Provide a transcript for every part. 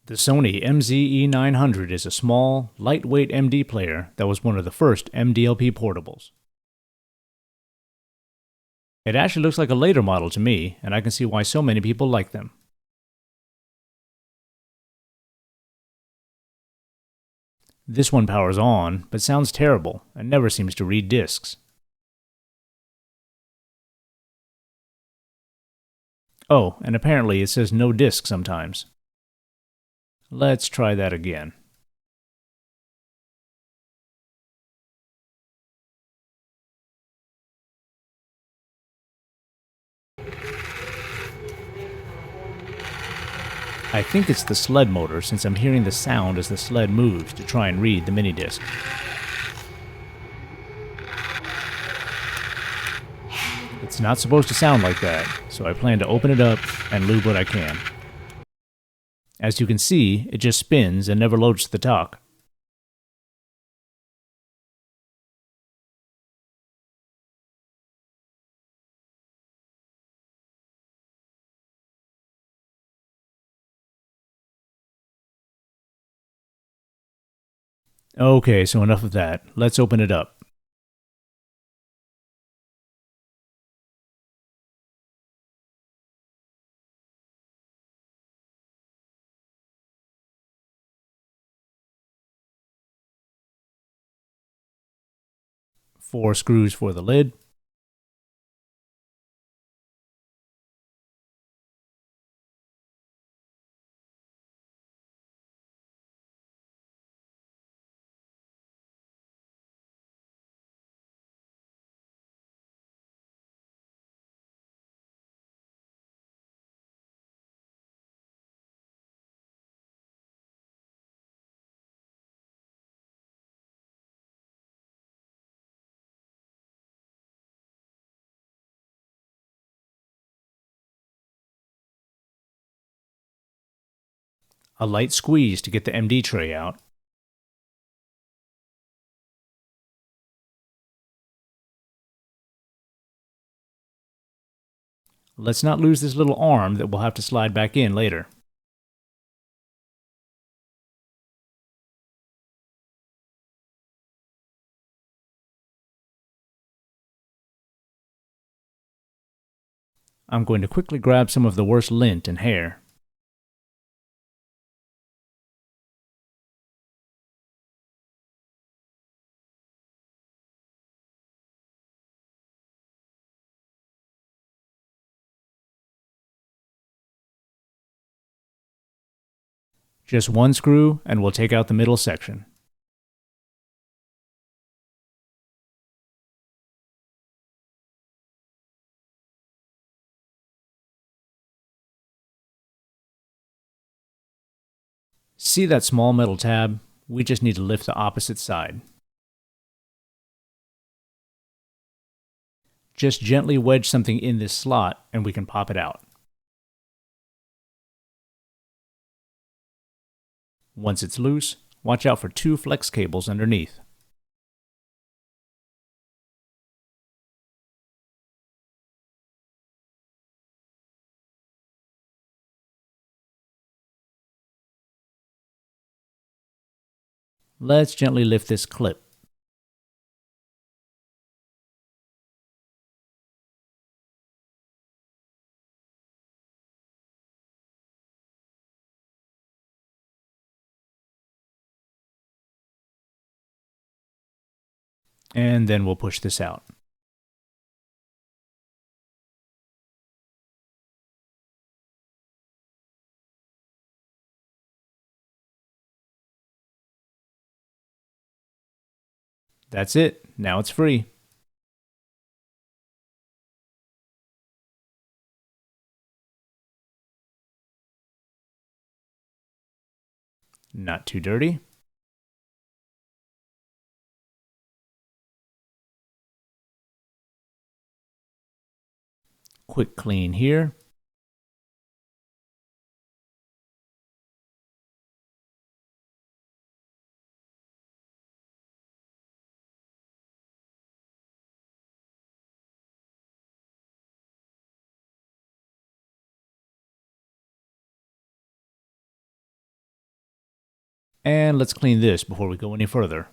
The Sony MZE-900 is a small, lightweight MD player that was one of the first MDLP portables. It actually looks like a later model to me, and I can see why so many people like them. This one powers on, but sounds terrible and never seems to read discs. Oh, and apparently it says no disc sometimes. Let's try that again. I think it's the sled motor since I'm hearing the sound as the sled moves to try and read the mini disc. It's not supposed to sound like that, so I plan to open it up and lube what I can. As you can see, it just spins and never loads to the talk. Okay, so enough of that. Let's open it up. Four screws for the lid. A light squeeze to get the MD tray out. Let's not lose this little arm that we'll have to slide back in later. I'm going to quickly grab some of the worst lint and hair. Just one screw and we'll take out the middle section. See that small metal tab? We just need to lift the opposite side. Just gently wedge something in this slot and we can pop it out. Once it's loose, watch out for two flex cables underneath. Let's gently lift this clip. And then we'll push this out. That's it. Now it's free. Not too dirty. Quick clean here. And let's clean this before we go any further.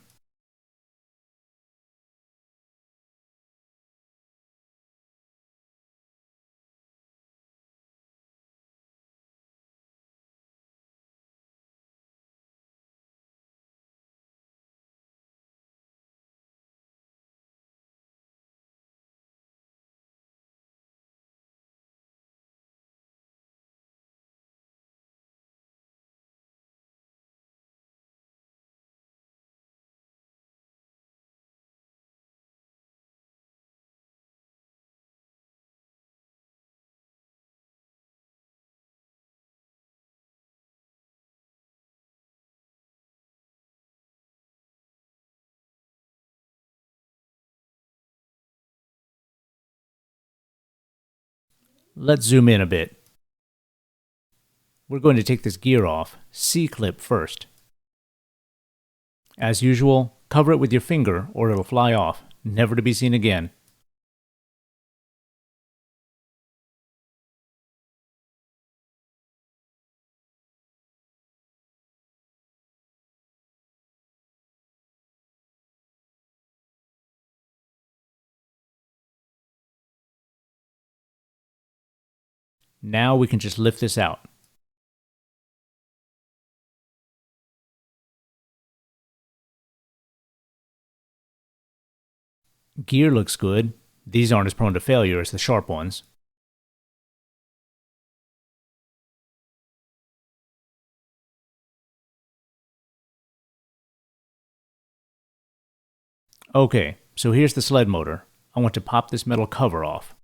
Let's zoom in a bit. We're going to take this gear off, C-clip first. As usual, cover it with your finger or it'll fly off, never to be seen again. Now we can just lift this out. Gear looks good. These aren't as prone to failure as the sharp ones. Okay, so here's the sled motor. I want to pop this metal cover off.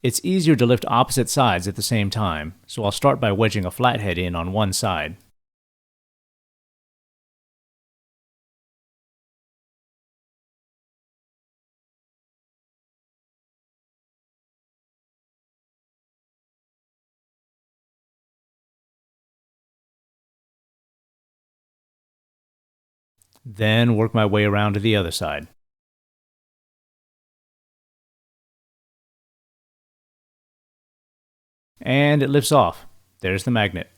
It's easier to lift opposite sides at the same time, so I'll start by wedging a flathead in on one side. Then work my way around to the other side. And it lifts off. There's the magnet.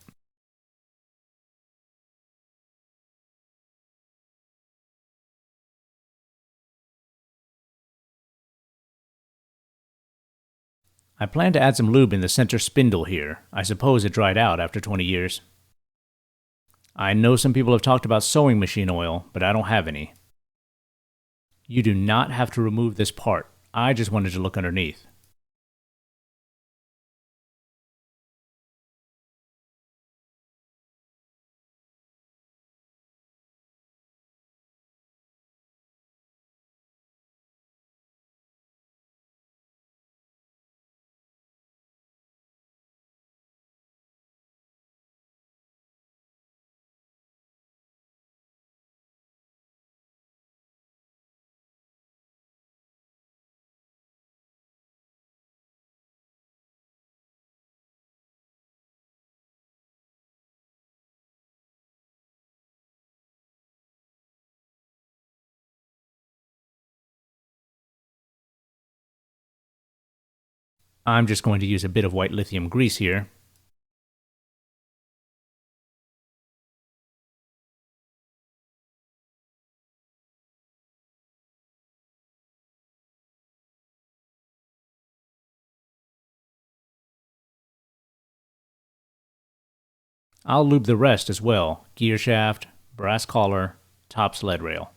I plan to add some lube in the center spindle here. I suppose it dried out after 20 years. I know some people have talked about sewing machine oil, but I don't have any. You do not have to remove this part. I just wanted to look underneath. I'm just going to use a bit of white lithium grease here. I'll lube the rest as well: gear shaft, brass collar, top sled rail.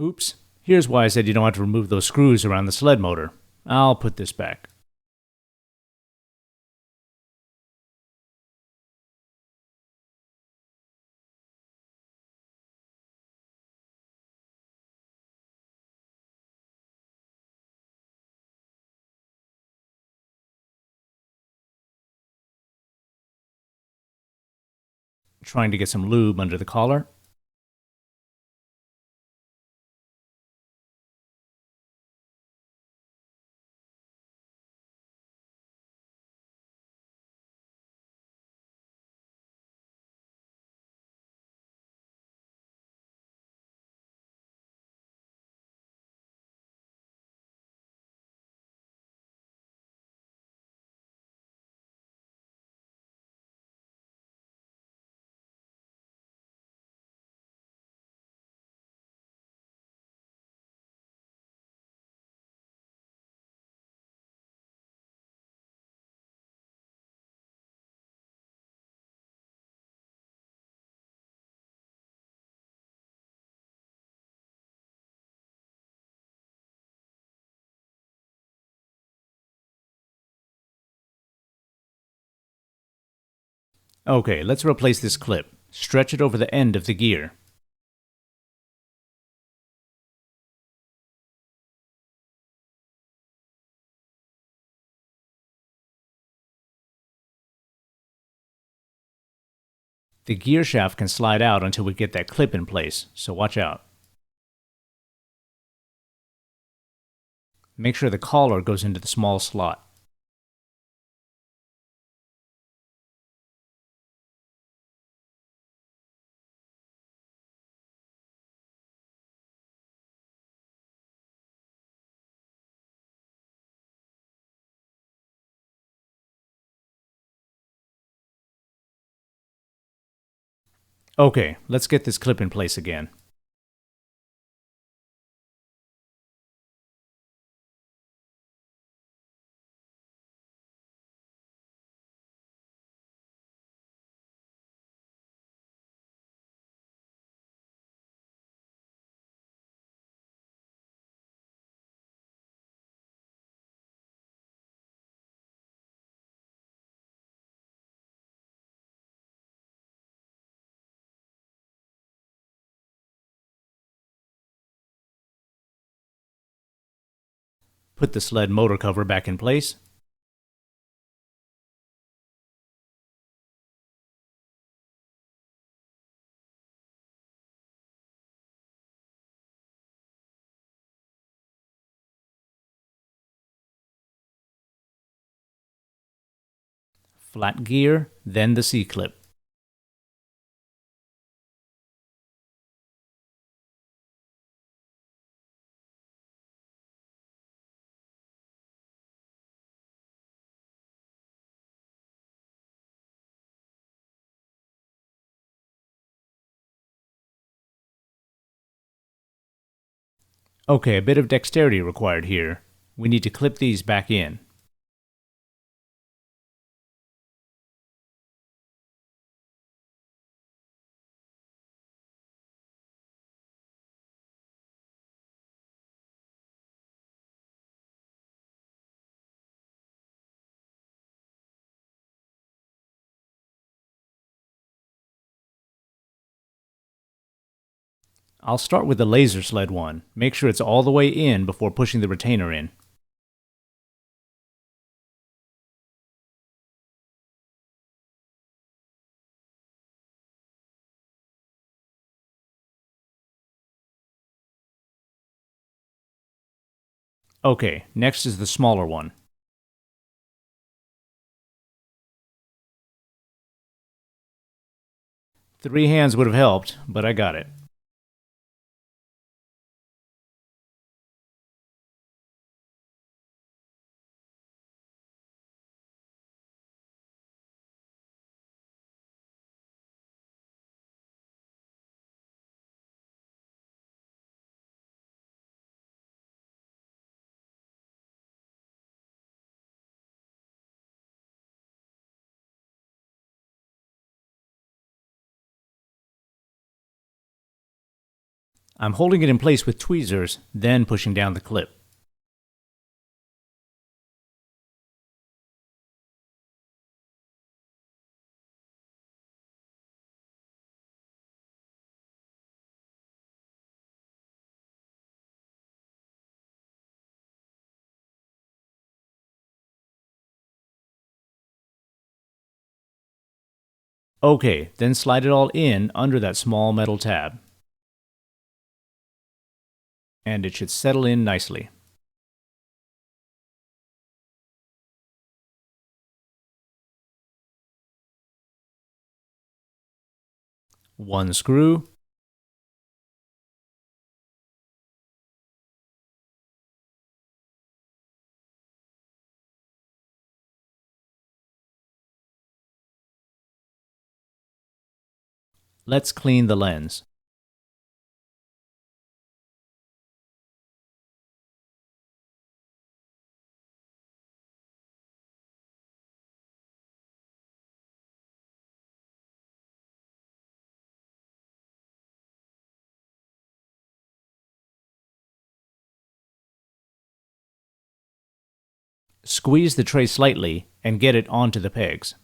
Oops, here's why I said you don't have to remove those screws around the sled motor. I'll put this back. Trying to get some lube under the collar. Okay, let's replace this clip. Stretch it over the end of the gear. The gear shaft can slide out until we get that clip in place, so watch out. Make sure the collar goes into the small slot. Okay, let's get this clip in place again. Put the sled motor cover back in place. Flat gear, then the C-clip. Okay, a bit of dexterity required here. We need to clip these back in. I'll start with the laser sled one. Make sure it's all the way in before pushing the retainer in. Okay, next is the smaller one. Three hands would have helped, but I got it. I'm holding it in place with tweezers, then pushing down the clip. Okay, then slide it all in under that small metal tab. And it should settle in nicely. One screw. Let's clean the lens. Squeeze the tray slightly and get it onto the pegs.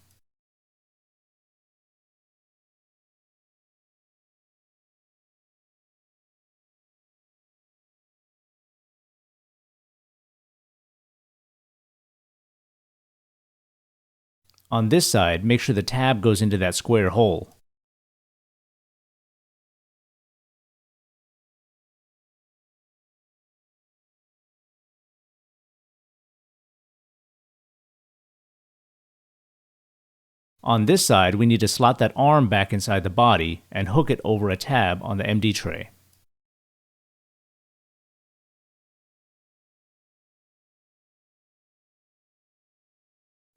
On this side, make sure the tab goes into that square hole. On this side, we need to slot that arm back inside the body and hook it over a tab on the MD tray.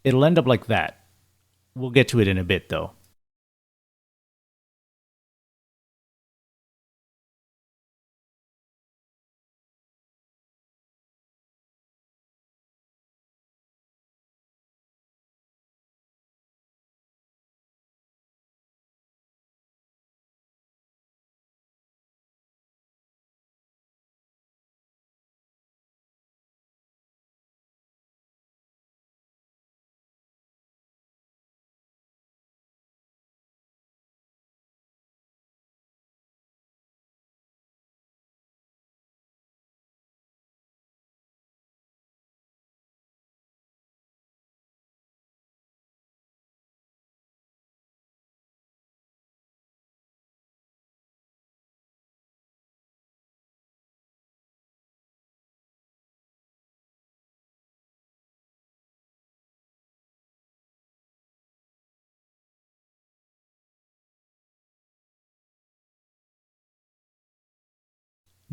It'll end up like that. We'll get to it in a bit though.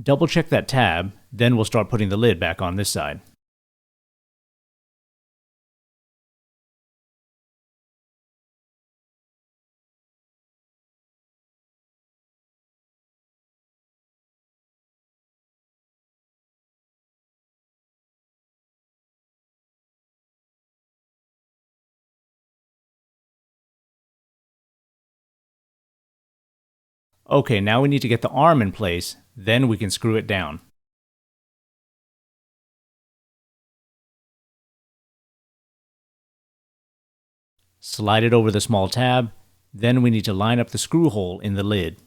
Double check that tab, then we'll start putting the lid back on this side. Okay, now we need to get the arm in place, then we can screw it down. Slide it over the small tab, then we need to line up the screw hole in the lid.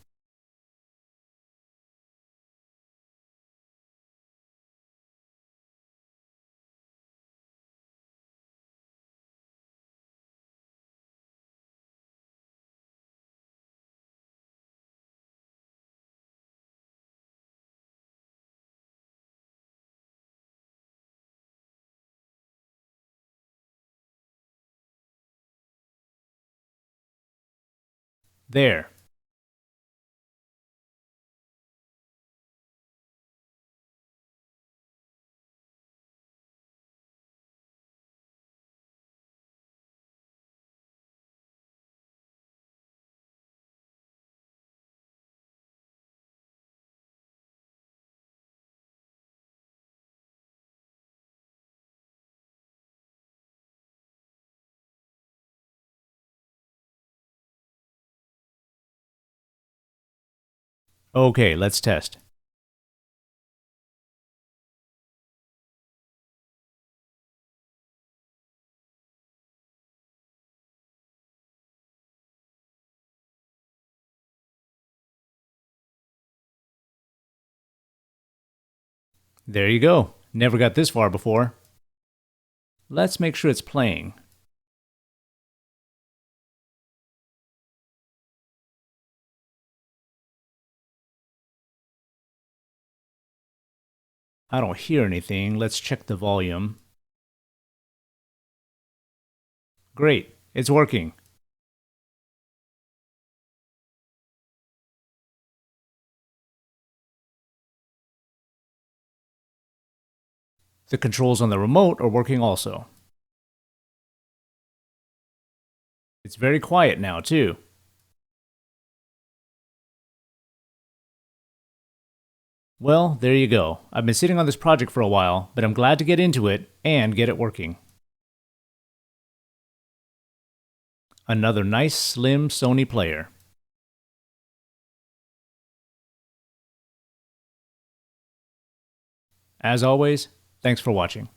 There. Okay, let's test. There you go. Never got this far before. Let's make sure it's playing. I don't hear anything. Let's check the volume. Great, it's working. The controls on the remote are working also. It's very quiet now, too. Well, there you go. I've been sitting on this project for a while, but I'm glad to get into it and get it working. Another nice, slim Sony player. As always, thanks for watching.